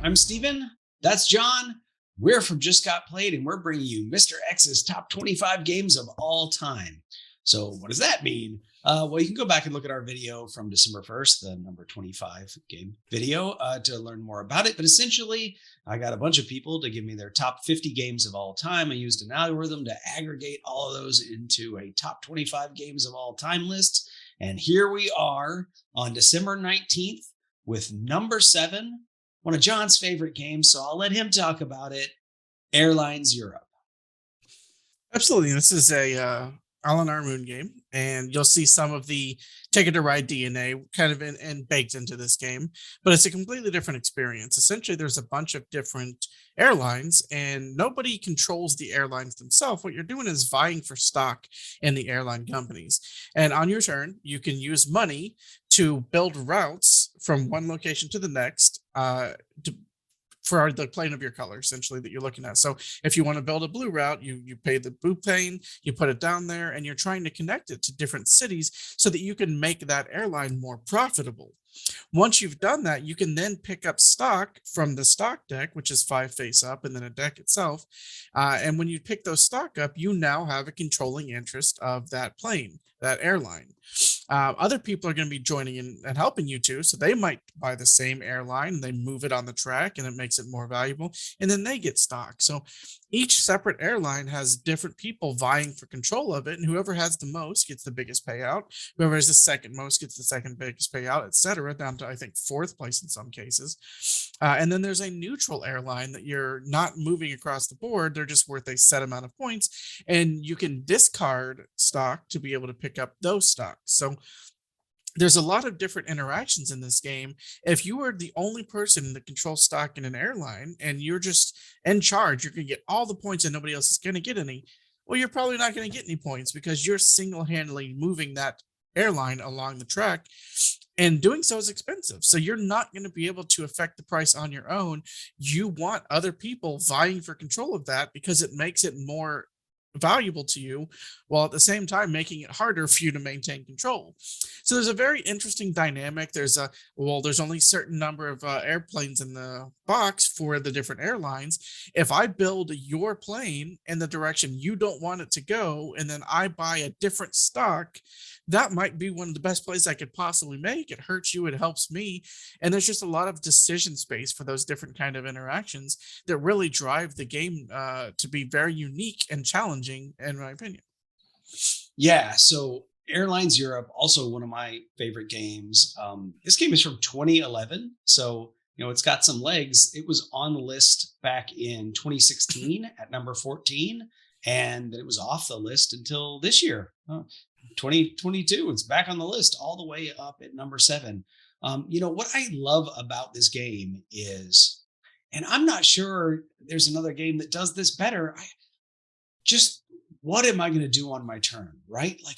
I'm Steven. That's John. We're from Just Got Played, and we're bringing you MrX's top 25 games of all time. So, what does that mean? Well, you can go back and look at our video from December 1st, the number 25 game video, to learn more about it. But essentially, I got a bunch of people to give me their top 50 games of all time. I used an algorithm to aggregate all of those into a top 25 games of all time list. And here we are on December 19th with number 7. One of John's favorite games, so I'll let him talk about it. Airlines Europe. Absolutely. This is a Alan R. Moon game, and you'll see some of the Ticket to Ride DNA kind of baked into this game, but it's a completely different experience. Essentially, there's a bunch of different airlines, and nobody controls the airlines themselves. What you're doing is vying for stock in the airline companies. And on your turn, you can use money to build routes from one location to the next for the plane of your color, essentially, that you're looking at. So if you want to build a blue route, you pay the blue plane, you put it down there, and you're trying to connect it to different cities so that you can make that airline more profitable. Once you've done that, you can then pick up stock from the stock deck, which is 5 face up, and then a deck itself. And when you pick those stock up, you now have a controlling interest of that plane, that airline. Other people are going to be joining in and helping you too. So they might buy the same airline, they move it on the track, and it makes it more valuable. And then they get stock. So each separate airline has different people vying for control of it. And whoever has the most gets the biggest payout. Whoever has the second most gets the second biggest payout, etc., down to, I think, fourth place in some cases. And then there's a neutral airline that you're not moving across the board. They're just worth a set amount of points. And you can discard stock to be able to pick up those stocks. So there's a lot of different interactions in this game. If you are the only person that controls stock in an airline and you're just in charge, you're going to get all the points and nobody else is going to get any. Well, you're probably not going to get any points because you're single-handedly moving that airline along the track, and doing so is expensive. So you're not going to be able to affect the price on your own. You want other people vying for control of that because it makes it more valuable to you, while at the same time making it harder for you to maintain control. So there's a very interesting dynamic. There's only a certain number of airplanes in the box for the different airlines. If I build your plane in the direction you don't want it to go, and then I buy a different stock, that might be one of the best plays I could possibly make. It hurts you, it helps me, and there's just a lot of decision space for those different kind of interactions that really drive the game to be very unique and challenging, in my opinion. Yeah, so Airlines Europe, also one of my favorite games. This game is from 2011, so it's got some legs. It was on the list back in 2016 at number 14, and then it was off the list until this year. 2022, it's back on the list all the way up at number 7. What I love about this game is, and I'm not sure there's another game that does this better. Just what am I going to do on my turn, right? Like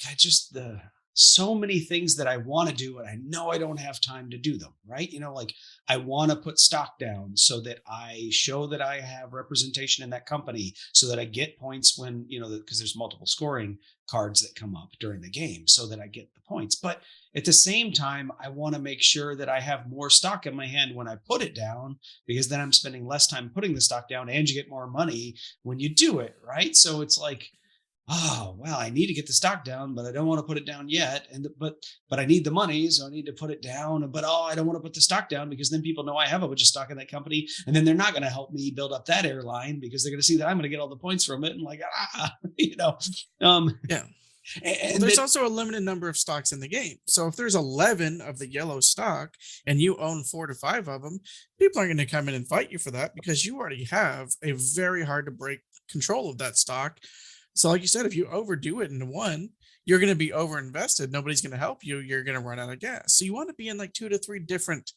so many things that I want to do, and I know I don't have time to do them, right? Like I want to put stock down so that I show that I have representation in that company, so that I get points when, because there's multiple scoring cards that come up during the game, so that I get the points. But at the same time, I want to make sure that I have more stock in my hand when I put it down, because then I'm spending less time putting the stock down, and you get more money when you do it, right? So it's like, oh, well, I need to get the stock down, but I don't want to put it down yet. But I need the money, so I need to put it down. But I don't want to put the stock down because then people know I have a bunch of stock in that company, and then they're not going to help me build up that airline because they're going to see that I'm going to get all the points from it. And like, Yeah. And there's also a limited number of stocks in the game. So if there's 11 of the yellow stock and you own 4 to 5 of them, people aren't going to come in and fight you for that because you already have a very hard to break control of that stock. So like you said, if you overdo it into one, you're going to be overinvested. Nobody's going to help you. You're going to run out of gas. So you want to be in like 2 to 3 different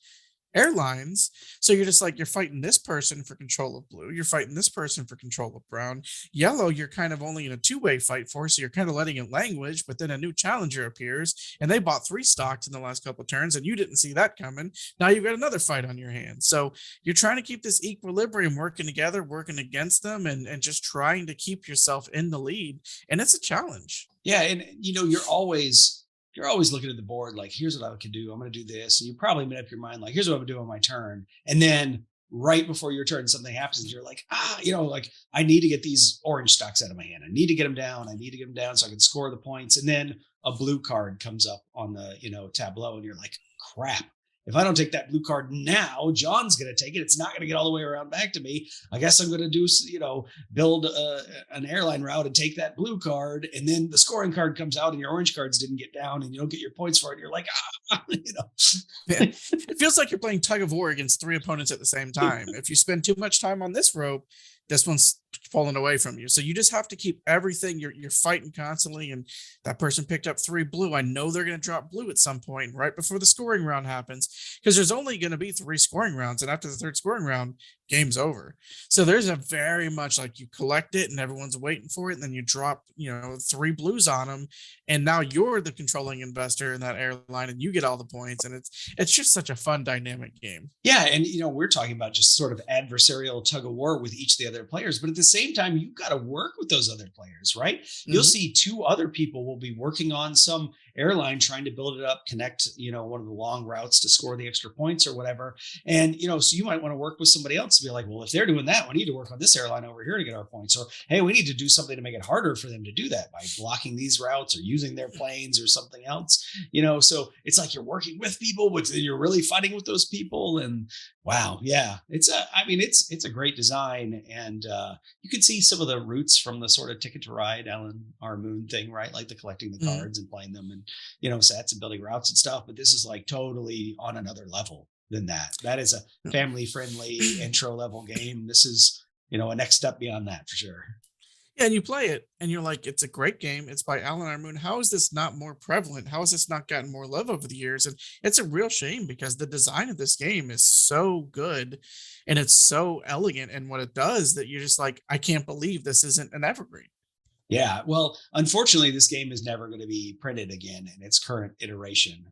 airlines. So you're just like, you're fighting this person for control of blue. You're fighting this person for control of brown. Yellow, you're kind of only in a 2-way fight for. So you're kind of letting it languish, but then a new challenger appears and they bought 3 stocks in the last couple of turns and you didn't see that coming. Now you've got another fight on your hands. So you're trying to keep this equilibrium working together, working against them, and just trying to keep yourself in the lead. And it's a challenge. Yeah. And you're always looking at the board like, here's what I can do. I'm going to do this. And you probably made up your mind like, here's what I'm going to do on my turn. And then right before your turn, something happens, and you're like, like I need to get these orange stocks out of my hand. I need to get them down. I need to get them down so I can score the points. And then a blue card comes up on the, tableau, and you're like, crap. If I don't take that blue card now, John's going to take it. It's not going to get all the way around back to me. I guess I'm going to do, build an airline route and take that blue card. And then the scoring card comes out and your orange cards didn't get down and you don't get your points for it. You're like, Yeah. It feels like you're playing tug of war against 3 opponents at the same time. If you spend too much time on this rope, this one's falling away from you. So you just have to keep everything. You're fighting constantly. And that person picked up 3 blue. I know they're going to drop blue at some point right before the scoring round happens, because there's only going to be 3 scoring rounds. And after the 3rd scoring round, game's over. So there's a very much like you collect it and everyone's waiting for it. And then you drop, 3 blues on them. And now you're the controlling investor in that airline and you get all the points. And it's just such a fun dynamic game. Yeah. And, we're talking about just sort of adversarial tug of war with each of the other players. But at the same time, you've got to work with those other players, right? Mm-hmm. You'll see 2 other people will be working on some airline, trying to build it up, connect, one of the long routes to score the extra points or whatever. And, so you might want to work with somebody else to be like, well, if they're doing that, we need to work on this airline over here to get our points. Or, hey, we need to do something to make it harder for them to do that by blocking these routes or using their planes or something else, so it's like you're working with people, but you're really fighting with those people. And wow. Yeah. It's a great design. And you can see some of the roots from the sort of Ticket to Ride, Alan R. Moon thing, right? Like the collecting the cards and playing them and, sets and building routes and stuff. But this is like totally on another level than that. That is a family friendly intro level game. This is, a next step beyond that for sure. Yeah, and you play it and you're like, it's a great game. It's by Alan R. Moon. How is this not more prevalent? How has this not gotten more love over the years? And it's a real shame because the design of this game is so good and it's so elegant in what it does that you're just like, I can't believe this isn't an evergreen. Yeah, well, unfortunately, this game is never going to be printed again in its current iteration.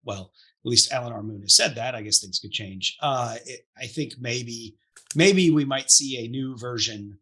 Well, at least Alan R. Moon has said that. I guess things could change. I think maybe we might see a new version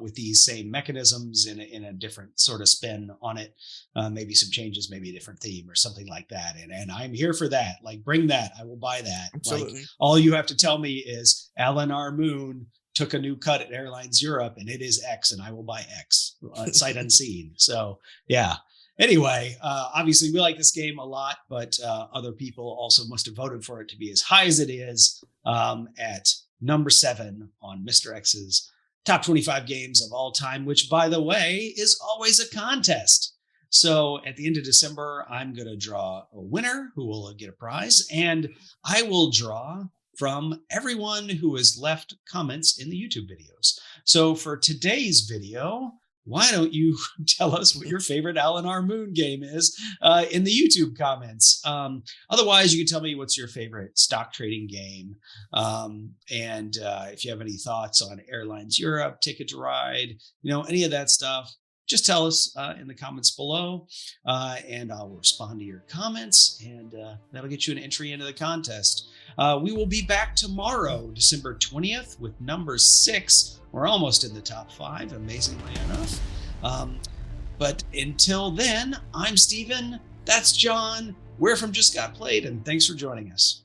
with these same mechanisms in a different sort of spin on it. Maybe some changes, maybe a different theme or something like that. And I'm here for that. Like, bring that. I will buy that. Absolutely. Like, all you have to tell me is Alan R. Moon took a new cut at Airlines Europe and it is X and I will buy X sight unseen. So yeah. Anyway, obviously we like this game a lot, but other people also must have voted for it to be as high as it is at number 7 on MrX's top 25 games of all time, which by the way is always a contest. So at the end of December, I'm going to draw a winner who will get a prize, and I will draw from everyone who has left comments in the YouTube videos. So for today's video, why don't you tell us what your favorite Alan R. Moon game is in the YouTube comments? Otherwise, you can tell me what's your favorite stock trading game. And if you have any thoughts on Airlines Europe, Ticket to Ride, any of that stuff, just tell us in the comments below and I'll respond to your comments, and that'll get you an entry into the contest. We will be back tomorrow, December 20th, with number 6. We're almost in the top 5, amazingly enough. But until then, I'm Steven. That's John. We're from Just Got Played, and thanks for joining us.